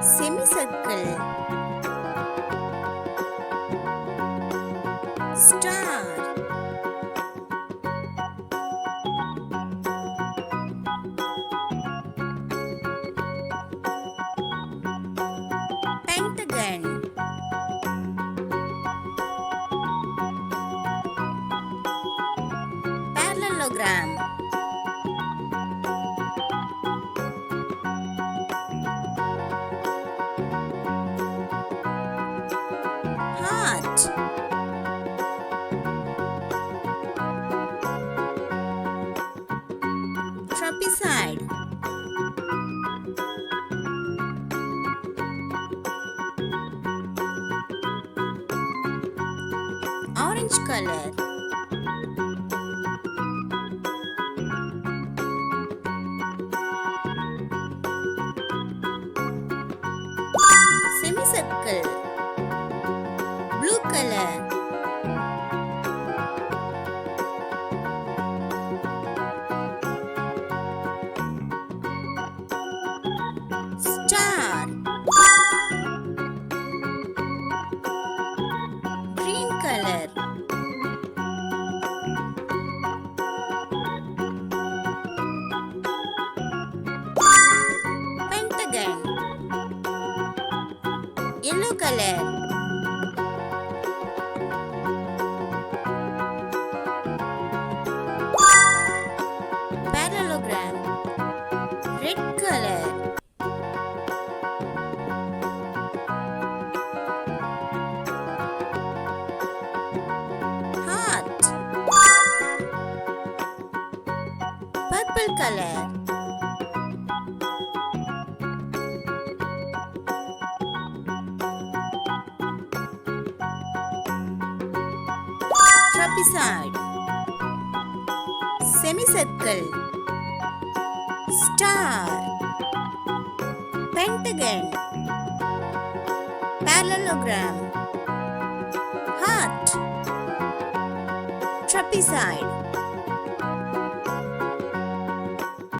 semicircle, star, pentagon, parallelogram, heart, trapezoid, orange color, semicircle, blue color, star, green color, pentagon, yellow color, parallelogram, red color, heart, purple color, trapezoid, semicircle, star, pentagon, parallelogram, heart, trapezoid.